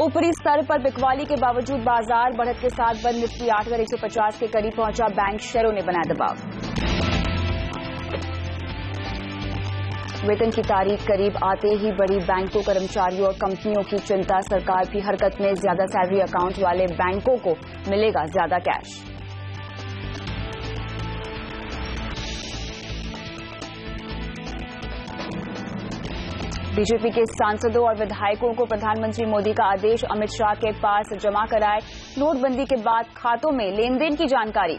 ऊपरी स्तर पर बिकवाली के बावजूद बाजार बढ़त के साथ बंद। निफ्टी 8,150 के करीब पहुंचा। बैंक शेयरों ने बनाया दबाव। वेतन की तारीख करीब आते ही बढ़ी बैंकों, कर्मचारियों और कंपनियों की चिंता। सरकार भी हरकत में। ज्यादा सैलरी अकाउंट वाले बैंकों को मिलेगा ज्यादा कैश। बीजेपी के सांसदों और विधायकों को प्रधानमंत्री मोदी का आदेश। अमित शाह के पास जमा कराए। नोटबंदी के बाद खातों में लेन देन की जानकारी।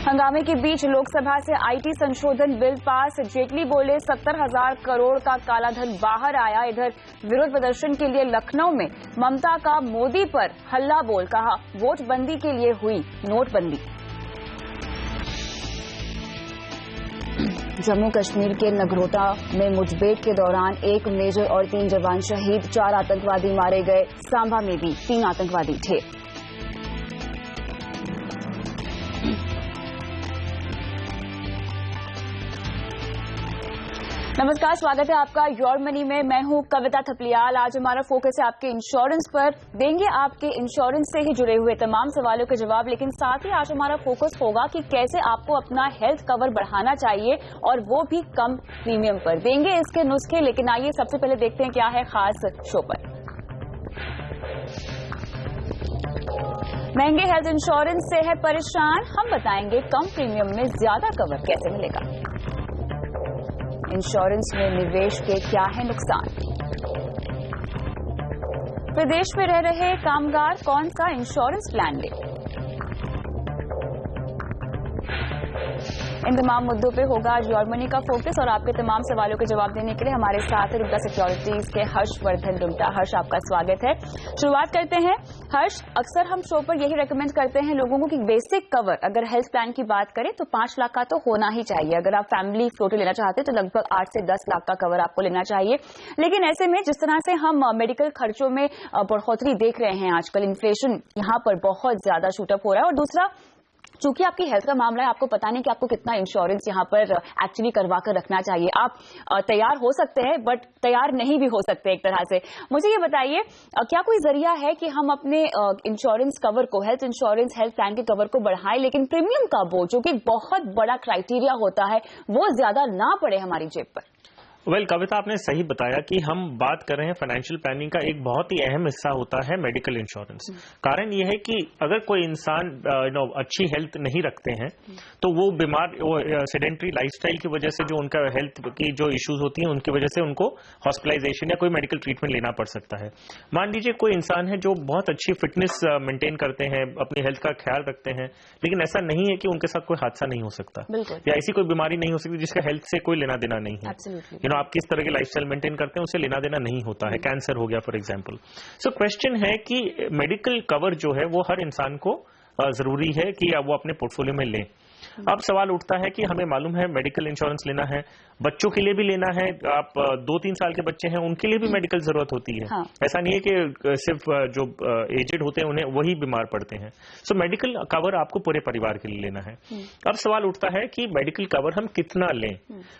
हंगामे के बीच लोकसभा से आईटी संशोधन बिल पास। जेटली बोले 70,000 करोड़ का कालाधन बाहर आया। इधर विरोध प्रदर्शन के लिए लखनऊ में ममता का मोदी पर हल्ला बोल। कहा वोटबंदी के लिए हुई नोटबंदी। जम्मू कश्मीर के नगरोटा में मुठभेड़ के दौरान एक मेजर और 3 जवान शहीद। 4 आतंकवादी मारे गए। सांबा में भी 3 आतंकवादी थे। नमस्कार, स्वागत है आपका योर मनी में। मैं हूं कविता थपलियाल। आज हमारा फोकस है आपके इंश्योरेंस पर। देंगे आपके इंश्योरेंस से ही जुड़े हुए तमाम सवालों के जवाब, लेकिन साथ ही आज हमारा फोकस होगा कि कैसे आपको अपना हेल्थ कवर बढ़ाना चाहिए और वो भी कम प्रीमियम पर। देंगे इसके नुस्खे, लेकिन आइए सबसे पहले देखते हैं क्या है खास शो पर। महंगे हेल्थ इंश्योरेंस से है परेशान, हम बताएंगे कम प्रीमियम में ज्यादा कवर कैसे मिलेगा। इंश्योरेंस में निवेश के क्या है नुकसान। विदेश में रह रहे कामगार कौन सा इंश्योरेंस प्लान ले। इन तमाम मुद्दों पे होगा आज योर मनी का फोकस और आपके तमाम सवालों के जवाब देने के लिए हमारे साथ रुमटा सिक्योरिटीज के हर्षवर्धन रुमटा। हर्ष, आपका स्वागत है। शुरुआत करते हैं। हर्ष, अक्सर हम शो पर यही रेकमेंड करते हैं लोगों को कि बेसिक कवर अगर हेल्थ प्लान की बात करें तो 5 लाख का तो होना ही चाहिए। अगर आप फैमिली फ्लोटर लेना चाहते हैं तो लगभग 8 से 10 लाख का कवर आपको लेना चाहिए। लेकिन ऐसे में जिस तरह से हम मेडिकल खर्चों में बढ़ोतरी देख रहे हैं आजकल, इन्फ्लेशन यहाँ पर बहुत ज्यादा शूटअप हो रहा है। और दूसरा, चूंकि आपकी हेल्थ का मामला है, आपको पता नहीं कि आपको कितना इंश्योरेंस यहाँ पर एक्चुअली करवा कर रखना चाहिए। आप तैयार हो सकते हैं बट तैयार नहीं भी हो सकते एक तरह से। मुझे ये बताइए, क्या कोई जरिया है कि हम अपने इंश्योरेंस कवर को, हेल्थ इंश्योरेंस, हेल्थ प्लान के कवर को बढ़ाएं, लेकिन प्रीमियम का बोझ, जो कि एक बहुत बड़ा क्राइटेरिया होता है, वो ज्यादा ना पड़े हमारी जेब पर। कविता, आपने सही बताया कि हम बात कर रहे हैं फाइनेंशियल प्लानिंग का एक बहुत ही अहम हिस्सा होता है मेडिकल इंश्योरेंस। कारण यह है कि अगर कोई इंसान अच्छी हेल्थ नहीं रखते हैं तो वो बीमार, सेडेंटरी लाइफस्टाइल की वजह से जो उनका हेल्थ की जो इश्यूज होती हैं उनकी वजह से उनको हॉस्पिटलाइजेशन या कोई मेडिकल ट्रीटमेंट लेना पड़ सकता है। मान लीजिए कोई इंसान है जो बहुत अच्छी फिटनेस मेंटेन करते हैं, अपनी हेल्थ का ख्याल रखते हैं, लेकिन ऐसा नहीं है कि उनके साथ कोई हादसा नहीं हो सकता या ऐसी कोई बीमारी नहीं हो सकती जिसका हेल्थ से कोई लेना देना नहीं है। आप किस तरह के लाइफस्टाइल मेंटेन करते हैं उससे लेना देना नहीं होता है। कैंसर हो गया फॉर एग्जांपल। सो क्वेश्चन है कि मेडिकल कवर जो है वो हर इंसान को जरूरी है कि वो अपने पोर्टफोलियो में लें। अब सवाल उठता है कि हमें मालूम है मेडिकल इंश्योरेंस लेना है, बच्चों के लिए भी लेना है। आप 2-3 साल के बच्चे हैं उनके लिए भी मेडिकल जरूरत होती है। हाँ। ऐसा नहीं है कि सिर्फ जो एजेड होते हैं उन्हें वही बीमार पड़ते हैं। सो मेडिकल कवर आपको पूरे परिवार के लिए लेना है। अब सवाल उठता है कि मेडिकल कवर हम कितना लें।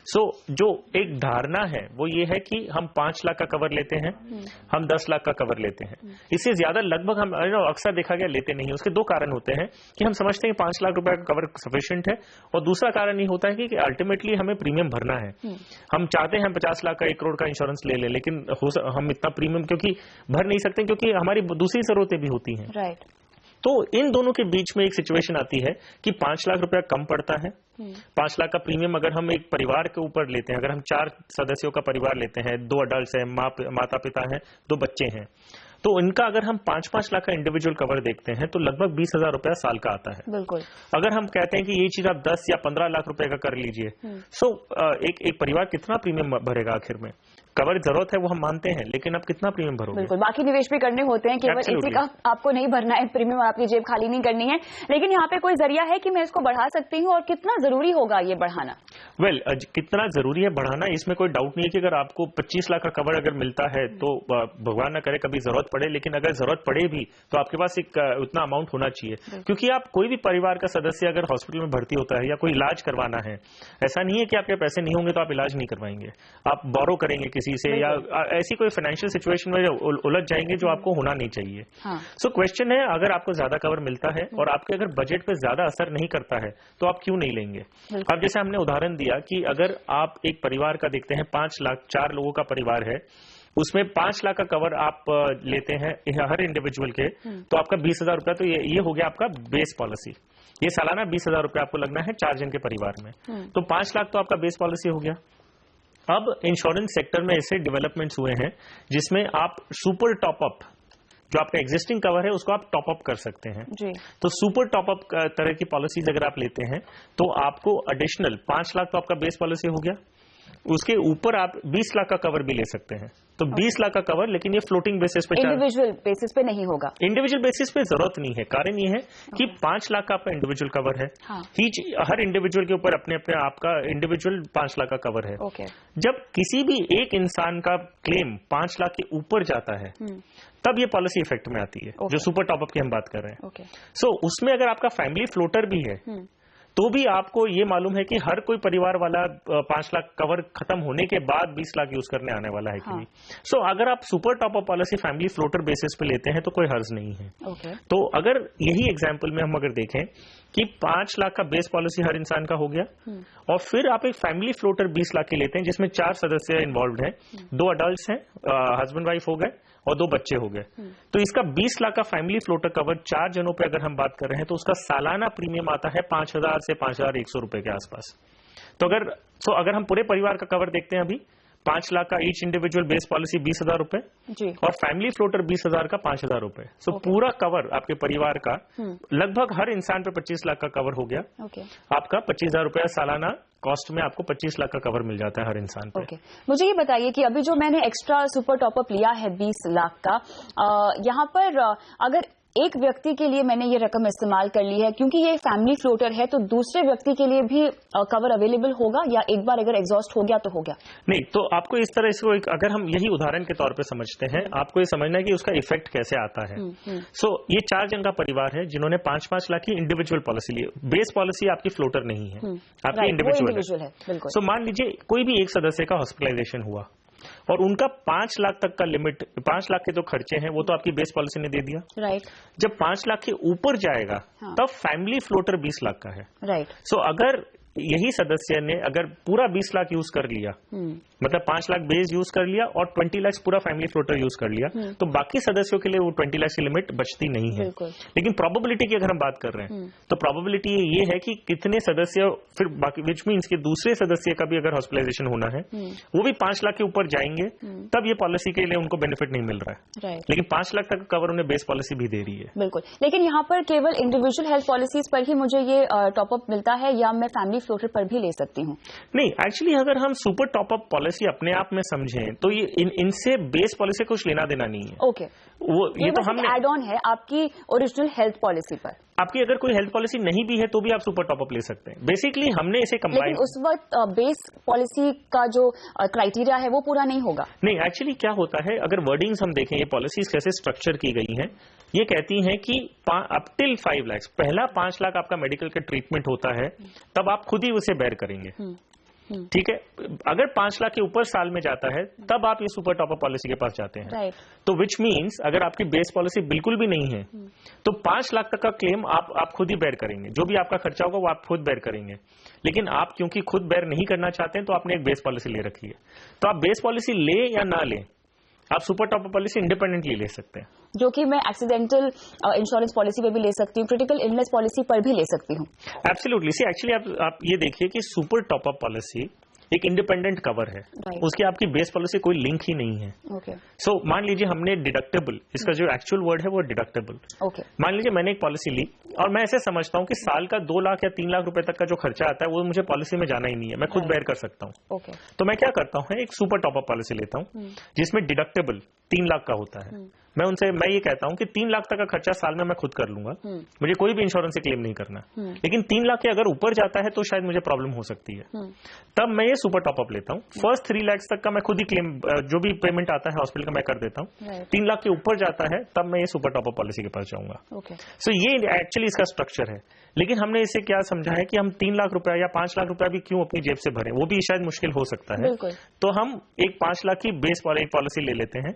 सो जो एक धारणा है वो ये है कि हम 5 लाख का कवर लेते हैं, हम 10 लाख का कवर लेते हैं। इससे ज्यादा लगभग हम अक्सर देखा गया लेते नहीं। उसके 2 कारण होते हैं कि हम समझते हैं 5 लाख रुपए का कवर सफिशिएंट है, और दूसरा कारण ये होता है कि अल्टीमेटली हमें प्रीमियम भरना है। हम चाहते हैं हम 50 लाख का 1 करोड़ का इंश्योरेंस ले लें, लेकिन हम इतना प्रीमियम क्योंकि भर नहीं सकते, क्योंकि हमारी दूसरी जरूरतें भी होती हैं। राइट। तो इन दोनों के बीच में एक सिचुएशन आती है कि 5 लाख रुपया कम पड़ता है। 5 लाख का प्रीमियम अगर हम एक परिवार के ऊपर लेते हैं, अगर हम 4 सदस्यों का परिवार लेते हैं, 2 अडल्ट हैं, माता पिता हैं, 2 बच्चे हैं, तो इनका अगर हम 5-5 लाख का इंडिविजुअल कवर देखते हैं तो लगभग 20,000 रुपया साल का आता है। बिल्कुल। अगर हम कहते हैं कि ये चीज आप 10 या 15 लाख रुपए का कर लीजिए, सो एक परिवार कितना प्रीमियम भरेगा आखिर में। कवर जरूरत है वो हम मानते हैं, लेकिन आप कितना प्रीमियम भरोगे? बिल्कुल, बाकी निवेश भी करने होते हैं, केवल इसी का आपको नहीं भरना है प्रीमियम, आपकी जेब खाली नहीं करनी है। लेकिन यहाँ पे कोई जरिया है कि मैं इसको बढ़ा सकती हूँ, और कितना जरूरी होगा ये बढ़ाना? कितना जरूरी है बढ़ाना, इसमें कोई डाउट नहीं है कि अगर आपको 25 लाख का कवर अगर मिलता है तो भगवान न करे कभी जरूरत पड़े, लेकिन अगर जरूरत पड़े भी तो आपके पास एक उतना अमाउंट होना चाहिए। क्योंकि आप कोई भी परिवार का सदस्य अगर हॉस्पिटल में भर्ती होता है या कोई इलाज करवाना है, ऐसा नहीं है कि आपके पैसे नहीं होंगे तो आप इलाज नहीं करवाएंगे, आप बोरो करेंगे किसी से या ऐसी कोई फाइनेंशियल सिचुएशन में उलझ जाएंगे जो आपको होना नहीं चाहिए। सो क्वेश्चन है, अगर आपको ज्यादा कवर मिलता है और आपके अगर बजट पे ज्यादा असर नहीं करता है तो आप क्यों नहीं लेंगे? अब जैसे हमने उदाहरण दिया कि अगर आप एक परिवार का देखते हैं 5 लाख, 4 लोगों का परिवार है, उसमें 5 लाख का कवर आप लेते हैं हर इंडिविजुअल के, तो आपका 20,000 रुपया, तो ये हो गया आपका बेस पॉलिसी। ये सालाना 20,000 रुपया आपको लगना है 4 जन के परिवार में, तो 5 लाख तो आपका बेस पॉलिसी हो गया। अब इंश्योरेंस सेक्टर में ऐसे डेवलपमेंट्स हुए हैं जिसमें आप सुपर टॉपअप, जो आपका एग्जिस्टिंग कवर है उसको आप टॉप अप कर सकते हैं जी। तो सुपर टॉप अप तरह की पॉलिसीज अगर आप लेते हैं तो आपको एडिशनल 5 लाख तो आपका बेस पॉलिसी हो गया, उसके ऊपर आप 20 लाख का कवर भी ले सकते हैं। तो 20 लाख का कवर, लेकिन ये फ्लोटिंग बेसिस पे, इंडिविजुअल बेसिस पे नहीं होगा। इंडिविजुअल बेसिस पे जरूरत नहीं है। कारण ये है कि 5 लाख का आपका इंडिविजुअल कवर है, हर इंडिविजुअल के ऊपर अपने अपने आपका इंडिविजुअल 5 लाख का कवर है। जब किसी भी एक इंसान का क्लेम 5 लाख के ऊपर जाता है तब ये पॉलिसी इफेक्ट में आती है, जो सुपर टॉपअप की हम बात कर रहे हैं। सो उसमें अगर आपका फैमिली फ्लोटर भी है तो भी आपको ये मालूम है कि हर कोई परिवार वाला 5 लाख कवर खत्म होने के बाद 20 लाख यूज करने आने वाला है कि नहीं। सो अगर आप super top up policy family floater basis पे लेते हैं तो कोई हर्ज नहीं है। तो अगर यही एग्जांपल में हम अगर देखें कि 5 लाख का बेस पॉलिसी हर इंसान का हो गया और फिर आप एक फैमिली फ्लोटर 20 लाख की लेते हैं जिसमें 4 सदस्य इन्वॉल्व हैं, 2 अडल्ट हैं, हस्बैंड वाइफ हो गए और 2 बच्चे हो गए, तो इसका 20 लाख का फैमिली फ्लोटर कवर 4 जनों पे अगर हम बात कर रहे हैं तो उसका सालाना प्रीमियम आता है 5,000 से 5,100 रुपए के आसपास। तो अगर हम पूरे परिवार का कवर देखते हैं अभी 5 लाख का ईच इंडिविजुअल बेस पॉलिसी 20,000 रुपए और फैमिली फ्लोटर 20,000 का 5,000 रुपए। सो पूरा कवर आपके परिवार का लगभग हर इंसान पे 25 लाख का कवर हो गया। आपका 25,000 रुपया सालाना कॉस्ट में आपको 25 लाख का कवर मिल जाता है हर इंसान पे। मुझे ये बताइए कि अभी जो मैंने एक्स्ट्रा सुपर टॉपअप लिया है 20 लाख का, यहाँ पर अगर एक व्यक्ति के लिए मैंने ये रकम इस्तेमाल कर ली है, क्योंकि ये फैमिली फ्लोटर है, तो दूसरे व्यक्ति के लिए भी कवर अवेलेबल होगा या एक बार अगर एग्जॉस्ट हो गया तो हो गया? नहीं, तो आपको इस तरह इसको अगर हम यही उदाहरण के तौर पे समझते हैं, आपको ये समझना है कि उसका इफेक्ट कैसे आता है। सो ये 4 जन का परिवार है जिन्होंने 5-5 लाख की इंडिविजुअल पॉलिसी ली। बेस पॉलिसी आपकी फ्लोटर नहीं है, आपकी इंडिविजुअल है। सो मान लीजिए कोई भी एक सदस्य का हॉस्पिटलाइजेशन हुआ और उनका 5 लाख तक का लिमिट, 5 लाख के जो खर्चे हैं वो तो आपकी बेस पॉलिसी ने दे दिया। राइट। जब 5 लाख के ऊपर जाएगा तब फैमिली फ्लोटर 20 लाख का है। राइट। सो अगर यही सदस्य ने अगर पूरा 20 लाख यूज कर लिया, मतलब 5 लाख बेस यूज कर लिया और 20 लाख पूरा फैमिली फ्लोटर यूज कर लिया, तो बाकी सदस्यों के लिए वो 20 लाख की लिमिट बचती नहीं है। लेकिन प्रोबेबिलिटी की अगर हम बात कर रहे हैं तो प्रोबेबिलिटी ये है कि कितने सदस्य फिर बाकी, विच मीन्स के दूसरे सदस्य का भी अगर हॉस्पिटलाइजेशन होना है वो भी 5 लाख के ऊपर जाएंगे तब ये पॉलिसी के लिए उनको बेनिफिट नहीं मिल रहा है। लेकिन 5 लाख तक कवर उन्हें बेस पॉलिसी भी दे रही है। बिल्कुल, लेकिन यहाँ पर केवल इंडिविजुअल हेल्थ पॉलिसीज पर ही मुझे ये टॉपअप मिलता है या मैं फैमिली फ्लोटर पर भी ले सकती हूँ? नहीं, एक्चुअली अगर हम सुपर टॉपअप पॉलिसी अपने आप में समझें तो ये इनसे बेस पॉलिसी कुछ लेना देना नहीं है। ओके। ये तो हमने एड ऑन है आपकी ओरिजिनल हेल्थ पॉलिसी पर। आपकी अगर कोई हेल्थ पॉलिसी नहीं भी है तो भी आप सुपर टॉपअप ले सकते हैं। बेसिकली हमने इसे कंबाइन। लेकिन उस वक्त बेस पॉलिसी का जो क्राइटेरिया है वो पूरा नहीं होगा। नहीं, एक्चुअली क्या होता है, अगर वर्डिंग्स हम देखें, ये पॉलिसीज कैसे स्ट्रक्चर की गई हैं, ये कहती हैं कि अप टिल 5 लाख, पहला 5 लाख आपका मेडिकल का ट्रीटमेंट होता है तब आप खुद ही उसे बेयर करेंगे। ठीक है। अगर 5 लाख के ऊपर साल में जाता है तब आप ये सुपर टॉपअप पॉलिसी के पास जाते हैं। तो विच मीन्स अगर आपकी बेस पॉलिसी बिल्कुल भी नहीं है तो 5 लाख तक का क्लेम आप खुद ही बेयर करेंगे, जो भी आपका खर्चा होगा वो आप खुद बेयर करेंगे। लेकिन आप क्योंकि खुद बेयर नहीं करना चाहते हैं तो आपने एक बेस पॉलिसी ले रखी है, तो आप बेस पॉलिसी ले या ना ले, आप सुपर टॉपअप पॉलिसी इंडिपेंडेंटली ले सकते हैं, जो कि मैं एक्सीडेंटल इंश्योरेंस पॉलिसी पे भी ले सकती हूँ, क्रिटिकल इलनेस पॉलिसी पर भी ले सकती हूँ। एब्सोल्युटली। सी एक्चुअली आप ये देखिए कि सुपर टॉपअप पॉलिसी एक इंडिपेंडेंट कवर है, उसकी आपकी बेस पॉलिसी कोई लिंक ही नहीं है। सो मान लीजिए हमने डिडक्टेबल, इसका जो एक्चुअल वर्ड है वो डिडक्टेबल, मान लीजिए मैंने एक पॉलिसी ली और मैं ऐसे समझता हूँ कि साल का 2 लाख या 3 लाख रुपए तक का जो खर्चा आता है वो मुझे पॉलिसी में जाना ही नहीं है, मैं खुद बेयर कर सकता हूँ। तो मैं क्या करता हूँ, एक सुपर टॉपअप पॉलिसी लेता हूँ जिसमें डिडक्टेबल 3 लाख का होता है। मैं ये कहता हूं कि 3 लाख तक का खर्चा साल में मैं खुद कर लूंगा, मुझे कोई भी इंश्योरेंस से क्लेम नहीं करना, लेकिन 3 लाख के अगर ऊपर जाता है तो शायद मुझे प्रॉब्लम हो सकती है। तब मैं ये सुपर टॉपअप लेता हूं, फर्स्ट 3 लाख तक का मैं खुद ही क्लेम, जो भी पेमेंट आता है हॉस्पिटल का मैं कर देता हूं। 3 लाख के ऊपर जाता है तब मैं ये सुपर टॉपअप पॉलिसी के पास जाऊंगा। सो ये एक्चुअली इसका स्ट्रक्चर है, लेकिन हमने इसे क्या समझा है कि हम 3 लाख रुपया या 5 लाख रुपया भी क्यों अपनी जेब से भरें, वो भी शायद मुश्किल हो सकता है। तो हम एक 5 लाख की बेस वाली पॉलिसी ले लेते हैं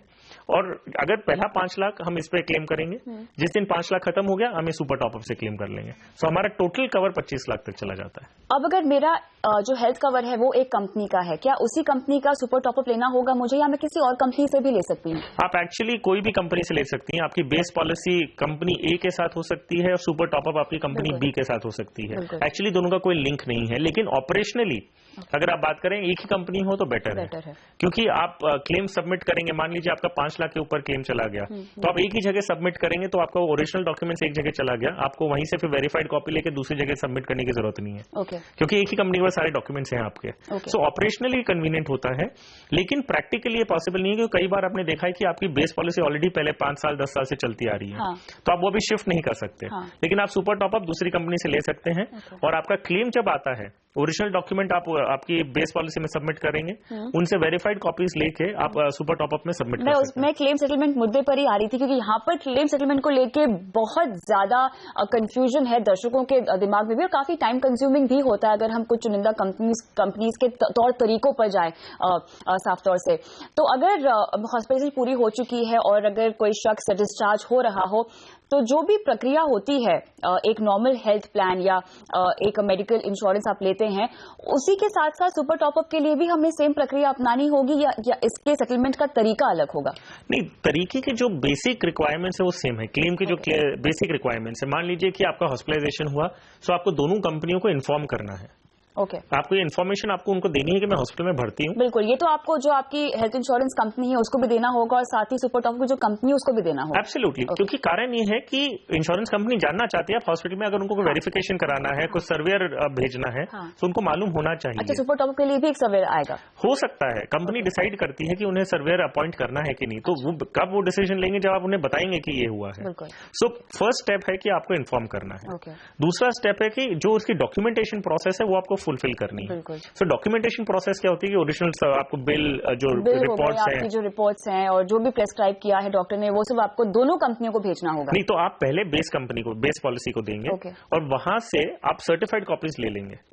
और अगर पहला 5 लाख हम इस पे क्लेम करेंगे, जिस दिन 5 लाख खत्म हो गया हम सुपर टॉपअप से क्लेम कर लेंगे। सो हमारा टोटल कवर 25 लाख तक चला जाता है। अब अगर मेरा जो हेल्थ कवर है वो एक कंपनी का है, क्या उसी कंपनी का सुपर टॉपअप लेना होगा मुझे, या मैं किसी और कंपनी से भी ले सकती हूँ? आप एक्चुअली कोई भी कंपनी से ले सकती हैं। आपकी बेस पॉलिसी कंपनी ए के साथ हो सकती है और सुपर टॉपअप आपकी कंपनी बी के साथ हो सकती है। एक्चुअली दोनों का कोई लिंक नहीं है, लेकिन ऑपरेशनली अगर आप बात करें एक ही कंपनी हो तो बेटर है, क्योंकि आप क्लेम सबमिट करेंगे, मान लीजिए आपका 5 लाख के ऊपर क्लेम चला गया तो आप एक ही जगह सबमिट करेंगे तो आपका ओरिजिनल डॉक्यूमेंट्स एक जगह चला गया, आपको वहीं से फिर वेरीफाइड कॉपी लेके दूसरी जगह सबमिट करने की जरूरत नहीं है, क्योंकि एक ही कंपनी में सारे डॉक्यूमेंट्स हैं आपके। सो ऑपरेशनली कन्वीनियंट होता है, लेकिन प्रैक्टिकली ये पॉसिबल नहीं है, क्योंकि कई बार आपने देखा है कि आपकी बेस पॉलिसी ऑलरेडी पहले 5 साल 10 साल से चलती आ रही है, तो आप वो भी शिफ्ट नहीं कर सकते। लेकिन आप सुपर टॉपअप दूसरी कंपनी से ले सकते हैं और आपका क्लेम जब आता है ओरिजिनल डॉक्यूमेंट आप आपकी बेस पॉलिसी में सबमिट करेंगे, उनसे वेरीफाइड कॉपीज लेके आप सुपर टॉपअप में सबमिट कर सकते हैं। मैं क्लेम सेटलमेंट मुद्दे पर ही आ रही थी, क्योंकि यहाँ पर क्लेम सेटलमेंट को लेके बहुत ज्यादा कंफ्यूजन है दर्शकों के दिमाग में भी, और काफी टाइम कंज्यूमिंग भी होता है अगर हम कुछ चुनिंदा कंपनीज के तौर तरीकों पर जाए साफ तौर से। तो अगर हॉस्पिटल पूरी हो चुकी है और अगर कोई शख्स डिस्चार्ज हो रहा हो, तो जो भी प्रक्रिया होती है एक नॉर्मल हेल्थ प्लान या एक मेडिकल इंश्योरेंस आप लेते हैं, उसी के साथ साथ सुपर टॉपअप के लिए भी हमें सेम प्रक्रिया अपनानी होगी या इसके सेटलमेंट का तरीका अलग होगा? नहीं, तरीके की जो बेसिक रिक्वायरमेंट्स है वो सेम है। क्लेम की जो बेसिक रिक्वायरमेंट्स है, मान लीजिए कि आपका हॉस्पिटलाइजेशन हुआ, तो आपको दोनों कंपनियों को इन्फॉर्म करना है। आपको ये इन्फॉर्मेशन आपको उनको देनी है कि मैं हॉस्पिटल में भर्ती हूँ। बिल्कुल, ये तो आपको जो आपकी हेल्थ इंश्योरेंस कंपनी है उसको भी देना होगा और साथ ही सुपर टॉपअप की जो कंपनी है उसको भी देना होगा। एब्सोल्युटली, क्योंकि कारण ये है कि इंश्योरेंस कंपनी जानना चाहती है आप हॉस्पिटल में अगर उनको कोई वेरिफिकेशन कराना है, कुछ सर्वेयर भेजना है, तो उनको मालूम होना चाहिए। अच्छा, सुपर टॉपअप के लिए भी एक सर्वेयर आएगा? हो सकता है, कंपनी डिसाइड करती है कि उन्हें सर्वेयर अपॉइंट करना है कि नहीं, तो वो कब वो डिसीजन लेंगे जब आप उन्हें बताएंगे कि ये हुआ है। सो फर्स्ट स्टेप है कि आपको इन्फॉर्म करना है। दूसरा स्टेप है कि जो उसकी डॉक्यूमेंटेशन प्रोसेस है वो आपको फुलफिल करनी है। सो डॉक्यूमेंटेशन प्रोसेस क्या होती है कि ओरिजिनल आपको बिल जो रिपोर्ट्स हैं, आपकी जो रिपोर्ट्स हैं और जो भी प्रेस्क्राइब किया है डॉक्टर ने, वो सब आपको दोनों कंपनियों को भेजना होगा? नहीं, तो आप पहले बेस कंपनी को, बेस पॉलिसी को देंगे और वहां से आप सर्टिफाइड कॉपीज ले लेंगे।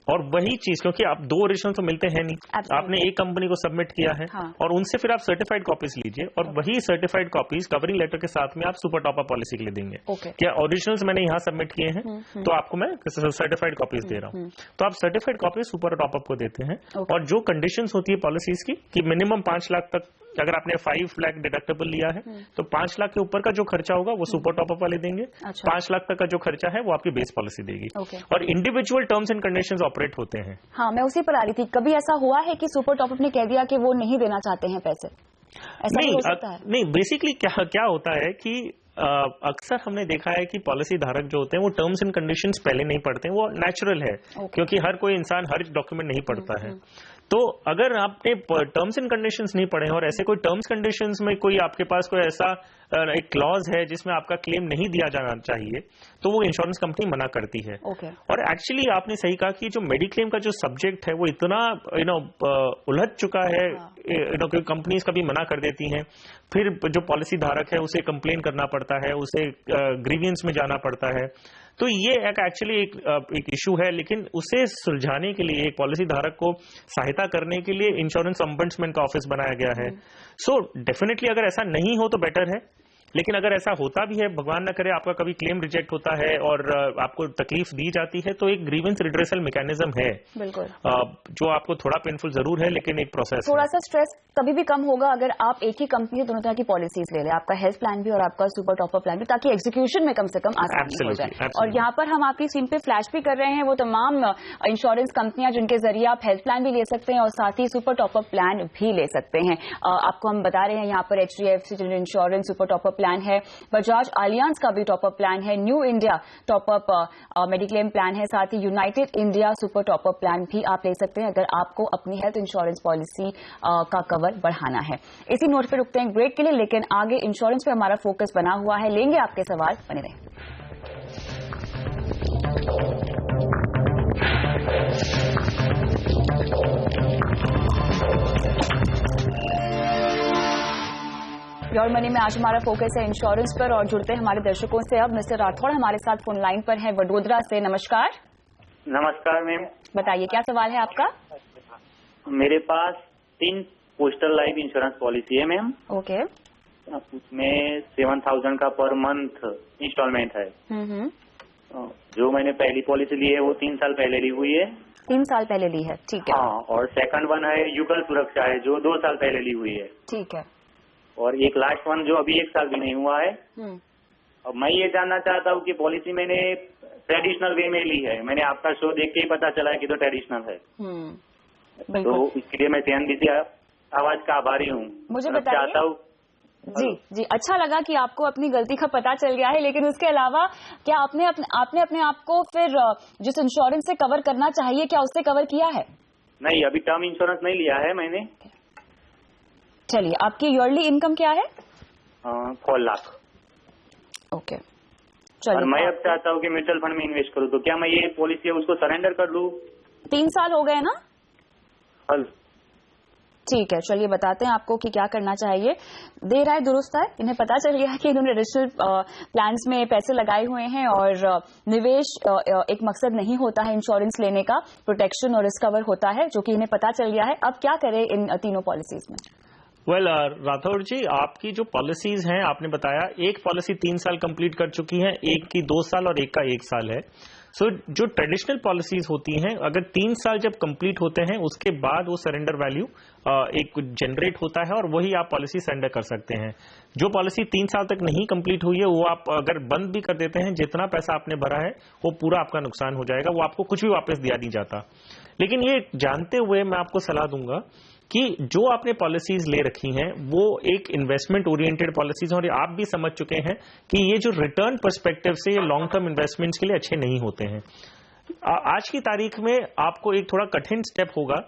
और वही चीज, क्योंकि आप 2 ओरिजिनल तो मिलते हैं नहीं, आपने एक कंपनी को सबमिट किया है और उनसे फिर आप सर्टिफाइड कॉपीज लीजिए और वही सर्टिफाइड कॉपीज कवरिंग लेटर के साथ में आप सुपर टॉपअप पॉलिसी के लिए देंगे। क्या ओरिजिनल्स मैंने यहाँ सबमिट किए हैं तो आपको मैं सर्टिफाइड कॉपीज दे रहा हूँ, तो आप सर्टिफाइड कॉपीज सुपर टॉपअप को देते हैं। और जो कंडीशंस होती है पॉलिसीज की कि मिनिमम 5 लाख तक, अगर आपने 5 लाख डिडक्टेबल लिया है तो 5 लाख के ऊपर का जो खर्चा होगा वो सुपर टॉपअप वाले देंगे। 5 लाख तक का जो खर्चा है वो आपकी बेस पॉलिसी देगी। और individual terms and conditions operate होते हैं। हाँ, मैं उसी पर आ रही थी। कभी ऐसा हुआ है कि सुपर टॉपअप ने कह दिया कि वो नहीं देना चाहते हैं पैसे? ऐसा नहीं हो सकता है? नहीं, बेसिकली क्या होता है कि अक्सर हमने देखा है कि पॉलिसी धारक जो होते हैं वो टर्म्स एंड कंडीशंस पहले नहीं पढ़ते हैं, वो नेचुरल है क्योंकि हर कोई इंसान हर डॉक्यूमेंट नहीं पढ़ता है। तो अगर आपने टर्म्स एंड कंडीशंस नहीं पढ़े और ऐसे कोई टर्म्स कंडीशंस में कोई आपके पास कोई ऐसा एक क्लॉज है जिसमें आपका क्लेम नहीं दिया जाना चाहिए, तो वो इंश्योरेंस कंपनी मना करती है। और एक्चुअली आपने सही कहा कि जो मेडिक्लेम का जो सब्जेक्ट है वो इतना उलझ चुका है, कि कंपनीज कभी मना कर देती हैं, फिर जो पॉलिसी धारक है उसे कंप्लेन करना पड़ता है, उसे ग्रीवियंस में जाना पड़ता है। तो ये एक्चुअली एक इशू है, लेकिन उसे सुलझाने के लिए, एक पॉलिसी धारक को सहायता करने के लिए इंश्योरेंस ऑम्बड्समैन का ऑफिस बनाया गया है। सो डेफिनेटली अगर ऐसा नहीं हो तो बेटर है, लेकिन अगर ऐसा होता भी है, भगवान न करे आपका कभी क्लेम रिजेक्ट होता है और आपको तकलीफ दी जाती है, तो एक ग्रीवेंस रिड्रेसल मैकेनिज्म है, बिल्कुल, जो आपको थोड़ा पेनफुल जरूर है, लेकिन एक प्रोसेस थोड़ा सा स्ट्रेस कभी भी कम होगा अगर आप एक ही कंपनी से दोनों तरह की पॉलिसीज ले लें, आपका हेल्थ प्लान भी और आपका सुपर टॉपर प्लान भी, ताकि एग्जीक्यूशन में कम से कम आसानी हो जाए। और यहाँ पर हम आपकी स्क्रीन पे फ्लैश भी कर रहे हैं वो तमाम इंश्योरेंस कंपनियां जिनके जरिए आप हेल्थ प्लान भी ले सकते हैं और साथ ही सुपर टॉपर प्लान भी ले सकते हैं। आपको हम बता रहे हैं यहाँ पर HDFC general insurance super topper plan है, बजाज आलियांज का भी टॉपअप प्लान है, New India top up mediclaim plan है, साथ ही United India super top up plan भी आप ले सकते हैं अगर आपको अपनी हेल्थ इंश्योरेंस पॉलिसी का कवर बढ़ाना है। इसी नोट पे रुकते हैं ब्रेक के लिए, लेकिन आगे इंश्योरेंस पे हमारा फोकस बना हुआ है, लेंगे आपके सवाल, बने रहें। योर मनी में आज हमारा फोकस है इंश्योरेंस पर और जुड़ते हैं हमारे दर्शकों से। अब मिस्टर राठौड़ हमारे साथ फोन लाइन पर हैं वडोदरा से। नमस्कार। नमस्कार मैम, बताइए क्या सवाल है आपका? मेरे पास 3 पोस्टल लाइफ इंश्योरेंस पॉलिसी है मैम। ओके। उसमें 7,000 का पर मंथ इंस्टॉलमेंट है। जो मैंने पहली पॉलिसी ली है वो 3 साल पहले ली हुई है। 3 साल पहले ली है, ठीक है। हाँ, और सेकंड वन है युगल सुरक्षा है जो 2 साल पहले ली हुई है। ठीक है। और एक लास्ट वन जो अभी 1 साल भी नहीं हुआ है। अब मैं ये जानना चाहता हूँ कि पॉलिसी मैंने ट्रेडिशनल वे में ली है, मैंने आपका शो देख के ही पता चला है कि तो ट्रेडिशनल है। तो इसके लिए मैं CNBC आवाज का आभारी हूँ। मुझे बताइए। चाहता हूँ जी, अच्छा लगा कि आपको अपनी गलती का पता चल गया है, लेकिन उसके अलावा क्या आपने अपने आप को फिर जिस इंश्योरेंस से कवर करना चाहिए क्या उससे कवर किया है? नहीं, अभी टर्म इंश्योरेंस नहीं लिया है मैंने। चलिए, आपकी ईयरली इनकम क्या है? 4 लाख। ओके, चलिए। और मैं अब चाहता हूँ कि म्यूचुअल फंड में इन्वेस्ट करूँ, तो क्या मैं ये पॉलिसी है उसको सरेंडर कर लूँ? 3 साल हो गए ना? ठीक है, चलिए बताते हैं आपको कि क्या करना चाहिए। दे रहा है दुरुस्त है, इन्हें पता चल गया कि इन्होंने एडिशनल प्लान्स में पैसे लगाए हुए हैं और निवेश एक मकसद नहीं होता है इंश्योरेंस लेने का, प्रोटेक्शन और रिस्क कवर होता है, जो कि इन्हें पता चल गया है। अब क्या करें इन तीनों पॉलिसीज में? राठौड़ जी, आपकी जो पॉलिसीज हैं आपने बताया, एक पॉलिसी 3 साल कंप्लीट कर चुकी है, एक की 2 साल और एक का 1 साल है। जो ट्रेडिशनल पॉलिसीज होती हैं, अगर 3 साल जब कंप्लीट होते हैं उसके बाद वो सरेंडर वैल्यू एक जनरेट होता है और वही आप पॉलिसी सरेंडर कर सकते हैं। जो पॉलिसी 3 साल तक नहीं कंप्लीट हुई है वो आप अगर बंद भी कर देते हैं, जितना पैसा आपने भरा है वो पूरा आपका नुकसान हो जाएगा, वो आपको कुछ भी वापस दिया नहीं जाता। लेकिन ये जानते हुए मैं आपको सलाह दूंगा कि जो आपने पॉलिसीज ले रखी हैं वो एक इन्वेस्टमेंट ओरिएंटेड पॉलिसीज, और आप भी समझ चुके हैं कि ये जो रिटर्न पर्सपेक्टिव से ये लॉन्ग टर्म इन्वेस्टमेंट्स के लिए अच्छे नहीं होते हैं। आज की तारीख में आपको एक थोड़ा कठिन स्टेप होगा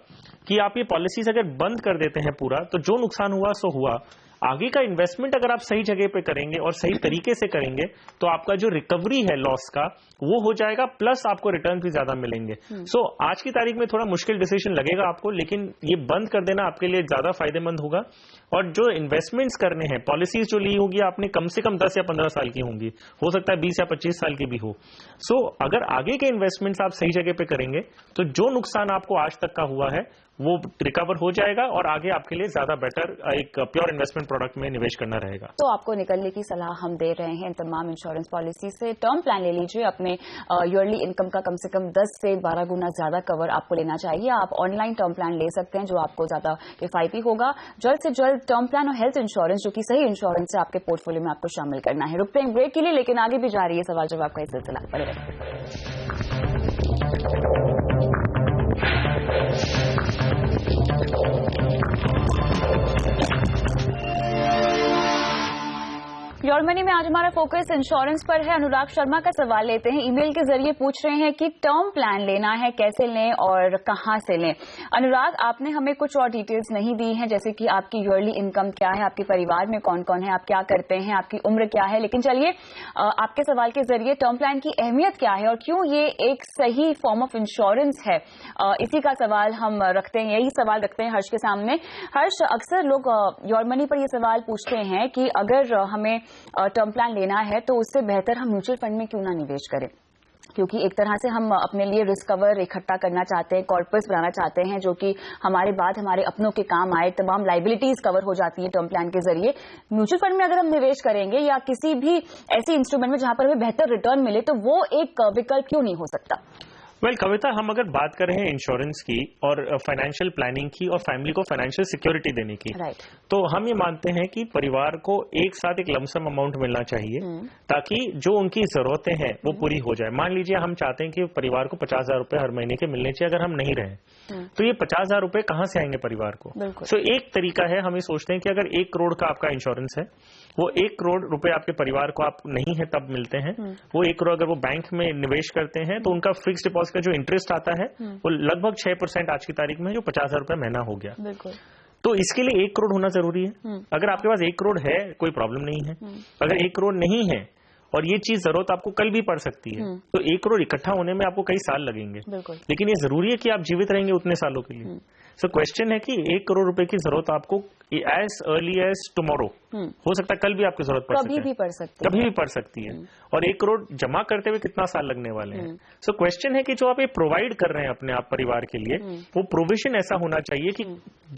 कि आप ये पॉलिसीज अगर बंद कर देते हैं पूरा, तो जो नुकसान हुआ सो हुआ। आगे का इन्वेस्टमेंट अगर आप सही जगह पे करेंगे और सही तरीके से करेंगे तो आपका जो रिकवरी है लॉस का वो हो जाएगा, प्लस आपको रिटर्न भी ज्यादा मिलेंगे। आज की तारीख में थोड़ा मुश्किल डिसीजन लगेगा आपको, लेकिन ये बंद कर देना आपके लिए ज्यादा फायदेमंद होगा। और जो इन्वेस्टमेंट्स करने हैं, पॉलिसीज जो ली होगी आपने कम से कम 10 या 15 साल की होंगी, हो सकता है 20 या 25 साल की भी हो। अगर आगे के इन्वेस्टमेंट्स आप सही जगह पे करेंगे तो जो नुकसान आपको आज तक का हुआ है वो रिकवर हो जाएगा और आगे आपके लिए ज्यादा बेटर एक प्योर इन्वेस्टमेंट प्रोडक्ट में निवेश करना रहेगा। तो आपको निकलने की सलाह हम दे रहे हैं तमाम इंश्योरेंस पॉलिसी से। टर्म प्लान ले लीजिए, अपने ईयरली इनकम का कम से कम 10 से 12 गुना ज्यादा कवर आपको लेना चाहिए। आप ऑनलाइन टर्म प्लान ले सकते हैं जो आपको ज्यादा किफायती होगा। जल्द से जल्द टर्म प्लान और हेल्थ इंश्योरेंस जो कि सही इंश्योरेंस है आपके पोर्टफोलियो में आपको शामिल करना है। रुकते हैं ब्रेक के लिए, लेकिन आगे भी जा रही है सवाल जवाब का ये सिलसिला। बने रहिए। योर मनी में आज हमारा फोकस इंश्योरेंस पर है। अनुराग शर्मा का सवाल लेते हैं, ईमेल के जरिए पूछ रहे हैं कि टर्म प्लान लेना है, कैसे लें और कहां से लें। अनुराग, आपने हमें कुछ और डिटेल्स नहीं दी हैं, जैसे कि आपकी ईयरली इनकम क्या है, आपके परिवार में कौन कौन है, आप क्या करते हैं, आपकी उम्र क्या है। लेकिन चलिए आपके सवाल के जरिए टर्म प्लान की अहमियत क्या है और क्यों ये एक सही फॉर्म ऑफ इंश्योरेंस है, इसी का सवाल हम रखते हैं, यही सवाल रखते हैं हर्ष के सामने। हर्ष, अक्सर लोग योर मनी पर ये सवाल पूछते हैं कि अगर हमें टर्म प्लान लेना है तो उससे बेहतर हम म्यूचुअल फंड में क्यों ना निवेश करें। क्योंकि एक तरह से हम अपने लिए रिस्क कवर इकट्ठा करना चाहते हैं, कॉर्पस बनाना चाहते हैं जो कि हमारे बाद हमारे अपनों के काम आए। तमाम लाइबिलिटीज कवर हो जाती है टर्म प्लान के जरिए। म्यूचुअल फंड में अगर हम निवेश करेंगे या किसी भी ऐसी इंस्ट्रूमेंट में जहां पर हमें बेहतर रिटर्न मिले तो वो एक विकल्प क्यों नहीं हो सकता? वेल कविता, हम अगर बात कर रहे हैं इंश्योरेंस की और फाइनेंशियल प्लानिंग की और फैमिली को फाइनेंशियल सिक्योरिटी देने की, तो हम ये मानते हैं कि परिवार को एक साथ एक लमसम अमाउंट मिलना चाहिए ताकि जो उनकी जरूरतें हैं वो पूरी हो जाए। मान लीजिए हम चाहते हैं कि परिवार को 50,000 रुपए हर महीने के मिलने चाहिए, अगर हम नहीं रहे तो ये 50,000 रुपए कहां से आएंगे परिवार को? सो एक तरीका है, हम ये सोचते हैं कि अगर 1 करोड़ का आपका इंश्योरेंस है, वो 1 करोड़ रुपए आपके परिवार को आप नहीं है तब मिलते हैं, वो 1 करोड़ अगर वो बैंक में निवेश करते हैं तो उनका फिक्स्ड डिपॉजिट का जो इंटरेस्ट आता है वो लगभग 6% आज की तारीख में, जो 50,000 रुपए महीना हो गया। बिल्कुल। तो इसके लिए 1 करोड़ होना जरूरी है। अगर आपके पास 1 करोड़ है कोई प्रॉब्लम नहीं है, अगर 1 करोड़ नहीं है और ये चीज जरूरत आपको कल भी पड़ सकती है तो 1 करोड़ इकट्ठा होने में आपको कई साल लगेंगे, लेकिन ये जरूरी है कि आप जीवित रहेंगे उतने सालों के लिए। सो क्वेश्चन है कि 1 करोड़ रुपए की जरूरत आपको एज अर्ली एज टुमारो, हो सकता है कल भी आपकी जरूरत पड़ सकती है, कभी भी पड़ सकती है, और 1 करोड़ जमा करते हुए कितना साल लगने वाले हैं। सो क्वेश्चन है कि जो आप ये प्रोवाइड कर रहे हैं अपने आप परिवार के लिए, वो प्रोविजन ऐसा होना चाहिए कि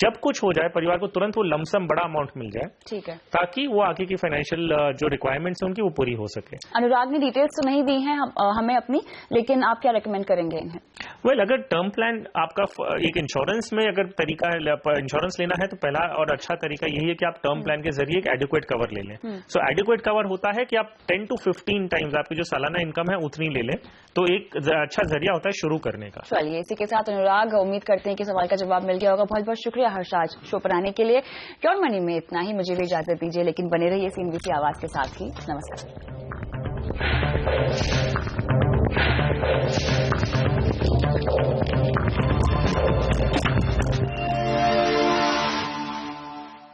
जब कुछ हो जाए परिवार को तुरंत वो लमसम बड़ा अमाउंट मिल जाए, ठीक है, ताकि वो आगे की फाइनेंशियल जो रिक्वायरमेंट्स है उनकी वो पूरी हो सके। अनुराग ने डिटेल्स तो नहीं दी हैं हमें अपनी, लेकिन आप क्या रेकमेंड करेंगे इन्हें? वेल अगर टर्म प्लान आपका एक इंश्योरेंस में अगर तरीका इंश्योरेंस लेना है तो पहला और अच्छा तरीका यही है कि आप टर्म प्लान के जरिए एक एडिक्वेट कवर ले लें। सो एडिक्वेट कवर होता है कि आप 10 to 15 टाइम्स आपकी जो सालाना इनकम है उतनी ले लें, तो एक अच्छा जरिया होता है शुरू करने का। चलिए, इसी के साथ अनुराग, उम्मीद करते हैं कि सवाल का जवाब मिल गया होगा। बहुत बहुत शुक्रिया हर्ष आज शो पर आने के लिए। प्योर मनी में इतना ही, मुझे भी इजाजत दीजिए, लेकिन बने रहिए CNBC आवाज के साथ ही। नमस्कार।